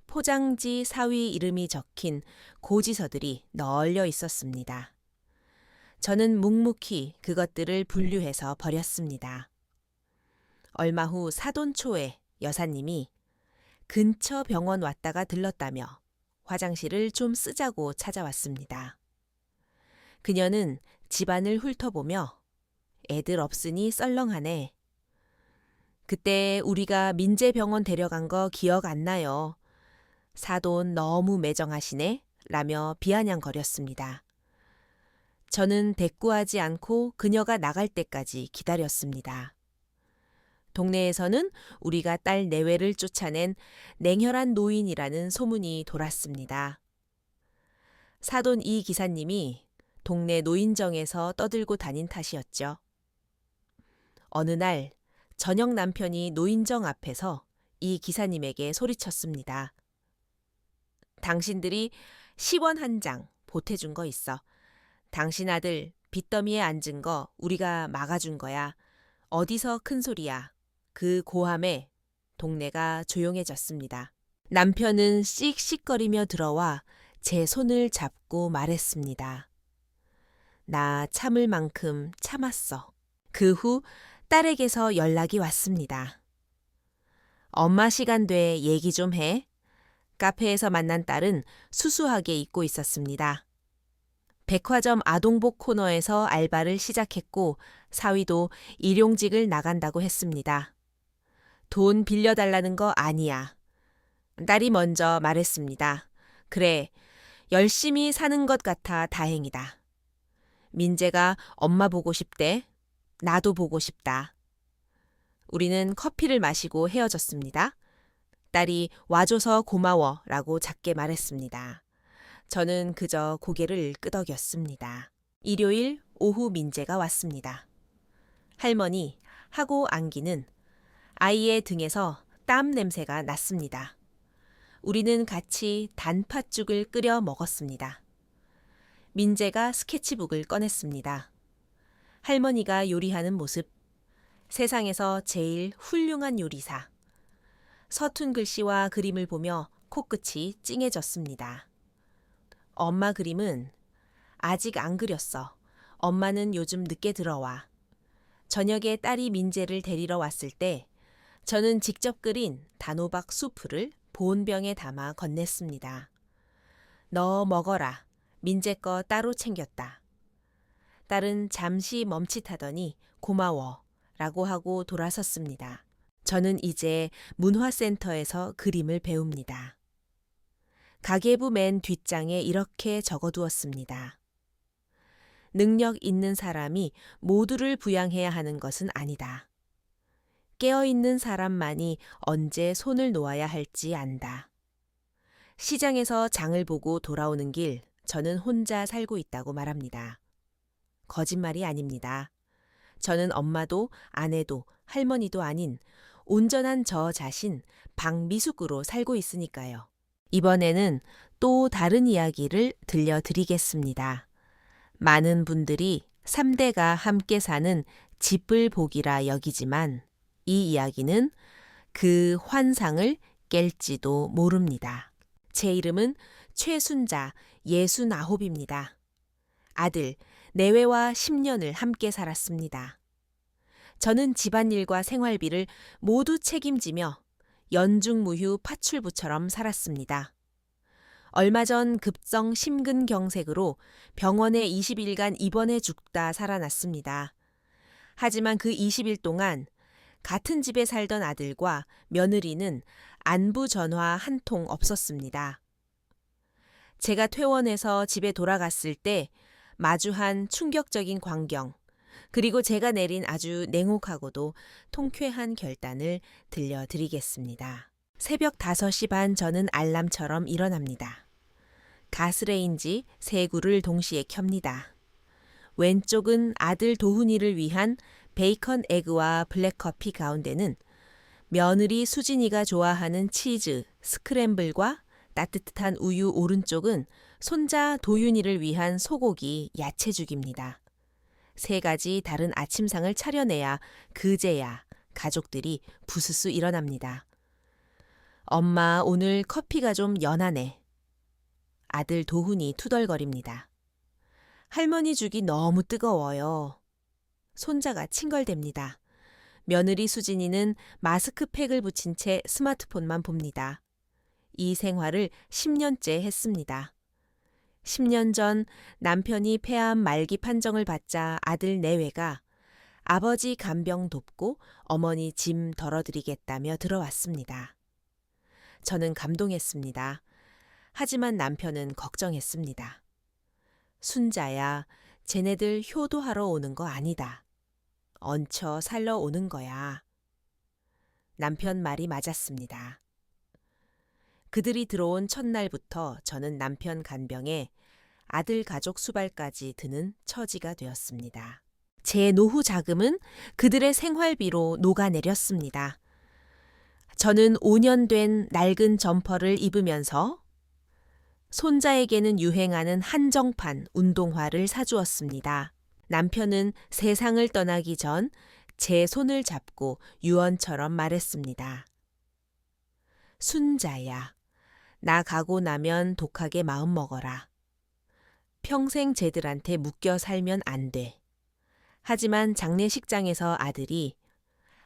포장지 사위 이름이 적힌 고지서들이 널려 있었습니다. 저는 묵묵히 그것들을 분류해서 버렸습니다. 얼마 후 사돈초에 여사님이 근처 병원 왔다가 들렀다며 화장실을 좀 쓰자고 찾아왔습니다. 그녀는 집안을 훑어보며 애들 없으니 썰렁하네. 그때 우리가 민재병원 데려간 거 기억 안 나요. 사돈 너무 매정하시네 라며 비아냥거렸습니다. 저는 대꾸하지 않고 그녀가 나갈 때까지 기다렸습니다. 동네에서는 우리가 딸 내외를 쫓아낸 냉혈한 노인이라는 소문이 돌았습니다. 사돈 이 기사님이 동네 노인정에서 떠들고 다닌 탓이었죠. 어느 날 저녁 남편이 노인정 앞에서 이 기사님에게 소리쳤습니다. 당신들이 10원 한 장 보태준 거 있어. 당신 아들 빚더미에 앉은 거 우리가 막아준 거야. 어디서 큰 소리야. 그 고함에 동네가 조용해졌습니다. 남편은 씩씩거리며 들어와 제 손을 잡고 말했습니다. 나 참을 만큼 참았어. 그 후 딸에게서 연락이 왔습니다. 엄마 시간 돼 얘기 좀 해. 카페에서 만난 딸은 수수하게 입고 있었습니다. 백화점 아동복 코너에서 알바를 시작했고 사위도 일용직을 나간다고 했습니다. 돈 빌려달라는 거 아니야. 딸이 먼저 말했습니다. 그래, 열심히 사는 것 같아 다행이다. 민재가 엄마 보고 싶대. 나도 보고 싶다. 우리는 커피를 마시고 헤어졌습니다. 딸이 와줘서 고마워 라고 작게 말했습니다. 저는 그저 고개를 끄덕였습니다. 일요일 오후 민재가 왔습니다. 할머니 하고 안기는 아이의 등에서 땀 냄새가 났습니다. 우리는 같이 단팥죽을 끓여 먹었습니다. 민재가 스케치북을 꺼냈습니다. 할머니가 요리하는 모습, 세상에서 제일 훌륭한 요리사. 서툰 글씨와 그림을 보며 코끝이 찡해졌습니다. 엄마 그림은 아직 안 그렸어. 엄마는 요즘 늦게 들어와. 저녁에 딸이 민재를 데리러 왔을 때 저는 직접 끓인 단호박 수프를 보온병에 담아 건넸습니다. 너 먹어라. 민재 거 따로 챙겼다. 딸은 잠시 멈칫하더니 고마워 라고 하고 돌아섰습니다. 저는 이제 문화센터에서 그림을 배웁니다. 가계부 맨 뒷장에 이렇게 적어두었습니다. 능력 있는 사람이 모두를 부양해야 하는 것은 아니다. 깨어있는 사람만이 언제 손을 놓아야 할지 안다. 시장에서 장을 보고 돌아오는 길, 저는 혼자 살고 있다고 말합니다. 거짓말이 아닙니다. 저는 엄마도 아내도 할머니도 아닌 온전한 저 자신 박미숙으로 살고 있으니까요. 이번에는 또 다른 이야기를 들려드리겠습니다. 많은 분들이 3대가 함께 사는 집을 복이라 여기지만 이 이야기는 그 환상을 깰지도 모릅니다. 제 이름은 최순자 69입니다. 아들, 내외와 10년을 함께 살았습니다. 저는 집안일과 생활비를 모두 책임지며 연중무휴 파출부처럼 살았습니다. 얼마 전 급성 심근경색으로 병원에 20일간 입원해 죽다 살아났습니다. 하지만 그 20일 동안 같은 집에 살던 아들과 며느리는 안부 전화 한 통 없었습니다. 제가 퇴원해서 집에 돌아갔을 때 마주한 충격적인 광경, 그리고 제가 내린 아주 냉혹하고도 통쾌한 결단을 들려드리겠습니다. 새벽 5시 반 저는 알람처럼 일어납니다. 가스레인지 3구를 동시에 켭니다. 왼쪽은 아들 도훈이를 위한 베이컨 에그와 블랙커피 가운데는 며느리 수진이가 좋아하는 치즈, 스크램블과 따뜻한 우유, 오른쪽은 손자 도윤이를 위한 소고기, 야채죽입니다. 3가지 다른 아침상을 차려내야 그제야 가족들이 부스스 일어납니다. 엄마, 오늘 커피가 좀 연하네. 아들 도훈이 투덜거립니다. 할머니 죽이 너무 뜨거워요. 손자가 칭얼댑니다. 며느리 수진이는 마스크팩을 붙인 채 스마트폰만 봅니다. 이 생활을 10년째 했습니다. 10년 전 남편이 폐암 말기 판정을 받자 아들 내외가 아버지 간병 돕고 어머니 짐 덜어드리겠다며 들어왔습니다. 저는 감동했습니다. 하지만 남편은 걱정했습니다. 순자야, 쟤네들 효도하러 오는 거 아니다. 얹혀 살러 오는 거야. 남편 말이 맞았습니다. 그들이 들어온 첫날부터 저는 남편 간병에 아들 가족 수발까지 드는 처지가 되었습니다. 제 노후 자금은 그들의 생활비로 녹아내렸습니다. 저는 5년 된 낡은 점퍼를 입으면서 손자에게는 유행하는 한정판 운동화를 사주었습니다. 남편은 세상을 떠나기 전 제 손을 잡고 유언처럼 말했습니다. 순자야, 나 가고 나면 독하게 마음 먹어라. 평생 쟤들한테 묶여 살면 안 돼. 하지만 장례식장에서 아들이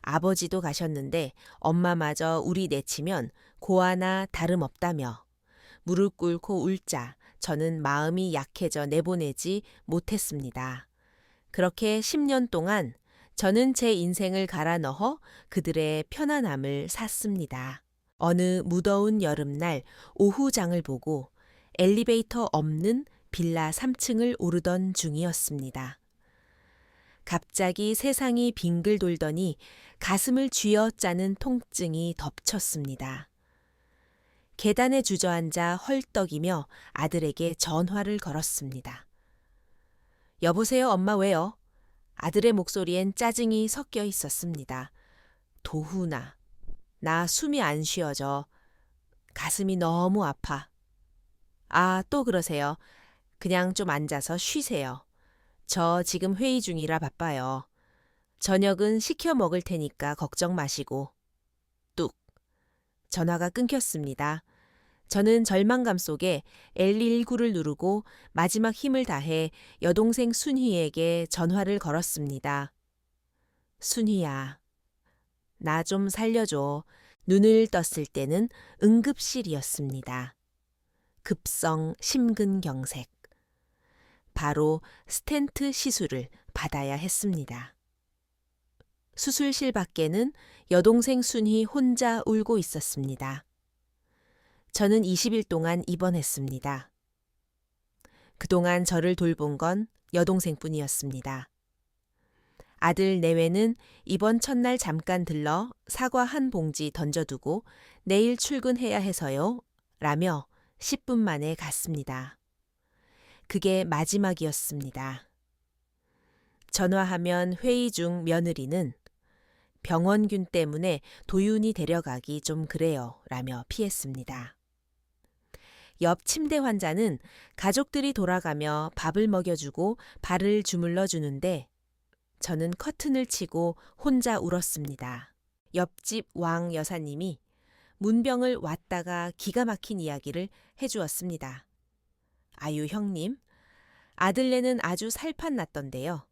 아버지도 가셨는데 엄마마저 우리 내치면 고아나 다름없다며 무릎 꿇고 울자 저는 마음이 약해져 내보내지 못했습니다. 그렇게 10년 동안 저는 제 인생을 갈아 넣어 그들의 편안함을 샀습니다. 어느 무더운 여름날 오후장을 보고 엘리베이터 없는 빌라 3층을 오르던 중이었습니다. 갑자기 세상이 빙글 돌더니 가슴을 쥐어짜는 통증이 덮쳤습니다. 계단에 주저앉아 헐떡이며 아들에게 전화를 걸었습니다. 여보세요, 엄마 왜요? 아들의 목소리엔 짜증이 섞여 있었습니다. 도훈아, 나 숨이 안 쉬어져. 가슴이 너무 아파. 아, 또 그러세요. 그냥 좀 앉아서 쉬세요. 저 지금 회의 중이라 바빠요. 저녁은 시켜 먹을 테니까 걱정 마시고. 뚝. 전화가 끊겼습니다. 저는 절망감 속에 119를 누르고 마지막 힘을 다해 여동생 순희에게 전화를 걸었습니다. 순희야, 나 좀 살려줘. 눈을 떴을 때는 응급실이었습니다. 급성 심근경색. 바로 스텐트 시술을 받아야 했습니다. 수술실 밖에는 여동생 순희 혼자 울고 있었습니다. 저는 20일 동안 입원했습니다. 그동안 저를 돌본 건 여동생뿐이었습니다. 아들 내외는 이번 첫날 잠깐 들러 사과 한 봉지 던져두고 내일 출근해야 해서요. 라며 10분 만에 갔습니다. 그게 마지막이었습니다. 전화하면 회의 중 며느리는 병원균 때문에 도윤이 데려가기 좀 그래요. 라며 피했습니다. 옆 침대 환자는 가족들이 돌아가며 밥을 먹여주고 발을 주물러 주는데 저는 커튼을 치고 혼자 울었습니다. 옆집 왕 여사님이 문병을 왔다가 기가 막힌 이야기를 해주었습니다. 아유 형님, 아들네는 아주 살판 났던데요.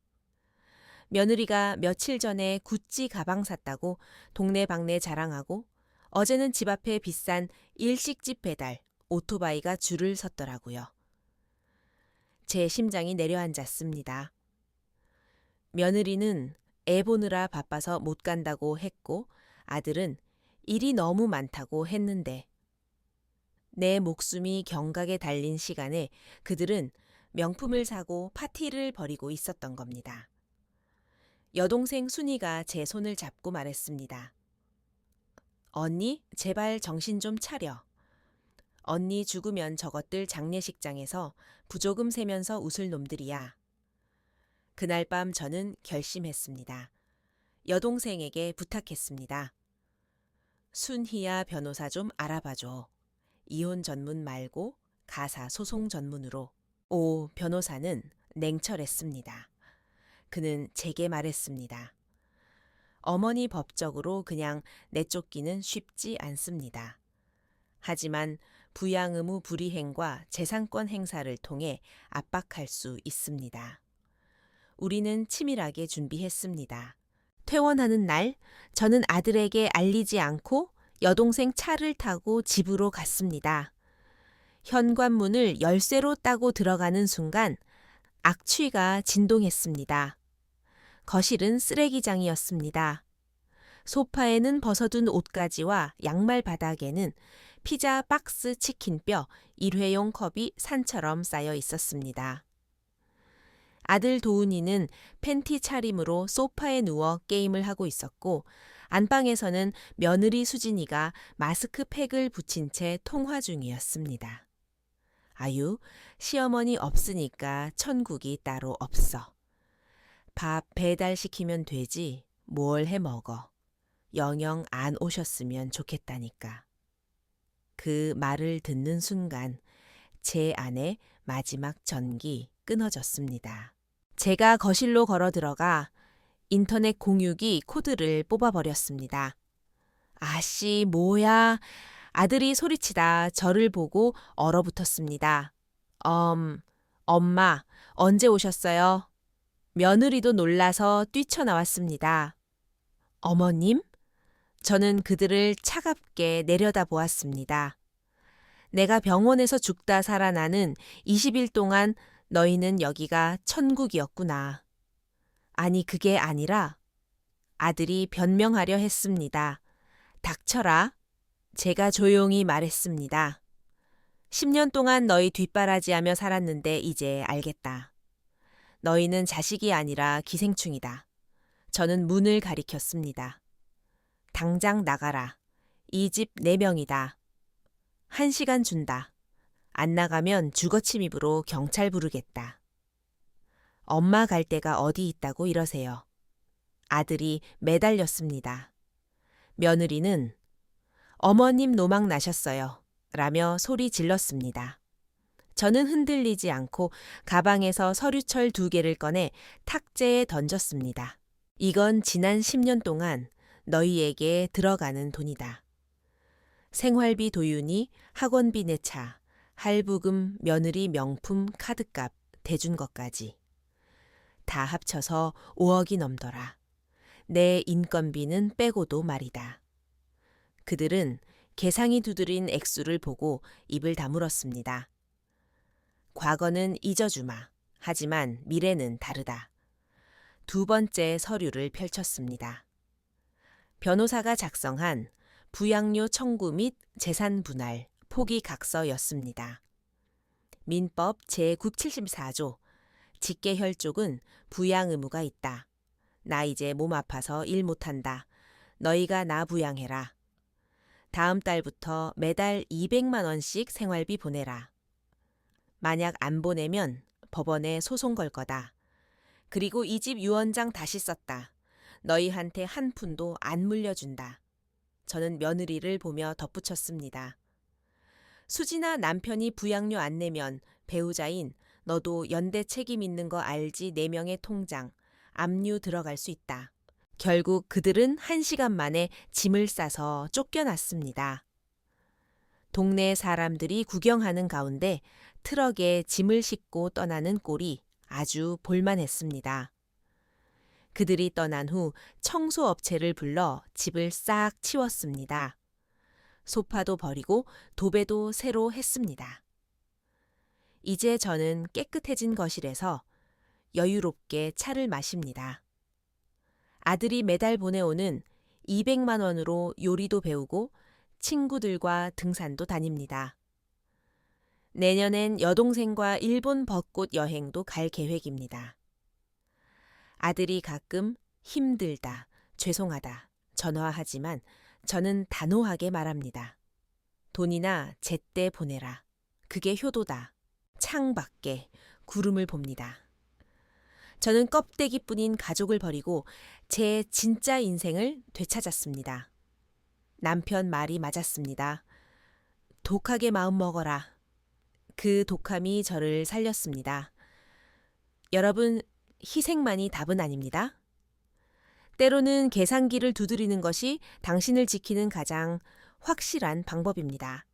며느리가 며칠 전에 구찌 가방 샀다고 동네방네 자랑하고 어제는 집 앞에 비싼 일식집 배달, 오토바이가 줄을 섰더라고요. 제 심장이 내려앉았습니다. 며느리는 애 보느라 바빠서 못 간다고 했고 아들은 일이 너무 많다고 했는데 내 목숨이 경각에 달린 시간에 그들은 명품을 사고 파티를 벌이고 있었던 겁니다. 여동생 순이가 제 손을 잡고 말했습니다. 언니, 제발 정신 좀 차려. 언니 죽으면 저것들 장례식장에서 부조금 세면서 웃을 놈들이야. 그날 밤 저는 결심했습니다. 여동생에게 부탁했습니다. 순희야 변호사 좀 알아봐줘. 이혼 전문 말고 가사 소송 전문으로. 오, 변호사는 냉철했습니다. 그는 제게 말했습니다. 어머니 법적으로 그냥 내쫓기는 쉽지 않습니다. 하지만 부양 의무 불이행과 재산권 행사를 통해 압박할 수 있습니다. 우리는 치밀하게 준비했습니다. 퇴원하는 날, 저는 아들에게 알리지 않고 여동생 차를 타고 집으로 갔습니다. 현관문을 열쇠로 따고 들어가는 순간 악취가 진동했습니다. 거실은 쓰레기장이었습니다. 소파에는 벗어둔 옷가지와 양말 바닥에는 피자 박스 치킨뼈, 일회용 컵이 산처럼 쌓여 있었습니다. 아들 도훈이는 팬티 차림으로 소파에 누워 게임을 하고 있었고 안방에서는 며느리 수진이가 마스크팩을 붙인 채 통화 중이었습니다. 아유, 시어머니 없으니까 천국이 따로 없어. 밥 배달시키면 되지 뭘 해 먹어. 영영 안 오셨으면 좋겠다니까. 그 말을 듣는 순간 제 안에 마지막 전기 끊어졌습니다. 제가 거실로 걸어 들어가 인터넷 공유기 코드를 뽑아버렸습니다. 아씨, 뭐야. 아들이 소리치다 저를 보고 얼어붙었습니다. 엄마, 언제 오셨어요? 며느리도 놀라서 뛰쳐나왔습니다. 어머님? 저는 그들을 차갑게 내려다보았습니다. 내가 병원에서 죽다 살아나는 20일 동안 너희는 여기가 천국이었구나. 아니 그게 아니라 아들이 변명하려 했습니다. 닥쳐라. 제가 조용히 말했습니다. 10년 동안 너희 뒷바라지하며 살았는데 이제 알겠다. 너희는 자식이 아니라 기생충이다. 저는 문을 가리켰습니다. 당장 나가라. 이 집 4명이다. 1시간 준다. 안 나가면 주거침입으로 경찰 부르겠다. 엄마 갈 데가 어디 있다고 이러세요. 아들이 매달렸습니다. 며느리는 어머님 노망 나셨어요. 라며 소리 질렀습니다. 저는 흔들리지 않고 가방에서 서류철 2개를 꺼내 탁재에 던졌습니다. 이건 지난 10년 동안 너희에게 들어가는 돈이다. 생활비 도윤이, 학원비 내차, 할부금, 며느리 명품 카드값 대준 것까지. 다 합쳐서 5억이 넘더라. 내 인건비는 빼고도 말이다. 그들은 개상이 두드린 액수를 보고 입을 다물었습니다. 과거는 잊어주마. 하지만 미래는 다르다. 2번째 서류를 펼쳤습니다. 변호사가 작성한 부양료 청구 및 재산 분할 포기 각서였습니다. 민법 제974조 직계혈 쪽은 부양 의무가 있다. 나 이제 몸 아파서 일 못한다. 너희가 나 부양해라. 다음 달부터 매달 200만 원씩 생활비 보내라. 만약 안 보내면 법원에 소송 걸 거다. 그리고 이 집 유언장 다시 썼다. 너희한테 한 푼도 안 물려준다. 저는 며느리를 보며 덧붙였습니다. 수지나 남편이 부양료 안 내면 배우자인 너도 연대 책임 있는 거 알지 4명의 통장, 압류 들어갈 수 있다. 결국 그들은 1시간 만에 짐을 싸서 쫓겨났습니다. 동네 사람들이 구경하는 가운데 트럭에 짐을 싣고 떠나는 꼴이 아주 볼만했습니다. 그들이 떠난 후 청소업체를 불러 집을 싹 치웠습니다. 소파도 버리고 도배도 새로 했습니다. 이제 저는 깨끗해진 거실에서 여유롭게 차를 마십니다. 아들이 매달 보내오는 200만 원으로 요리도 배우고 친구들과 등산도 다닙니다. 내년엔 여동생과 일본 벚꽃 여행도 갈 계획입니다. 아들이 가끔 힘들다, 죄송하다 전화하지만 저는 단호하게 말합니다. 돈이나 제때 보내라. 그게 효도다. 창밖에 구름을 봅니다. 저는 껍데기뿐인 가족을 버리고 제 진짜 인생을 되찾았습니다. 남편 말이 맞았습니다. 독하게 마음 먹어라. 그 독함이 저를 살렸습니다. 여러분, 희생만이 답은 아닙니다. 때로는 계산기를 두드리는 것이 당신을 지키는 가장 확실한 방법입니다.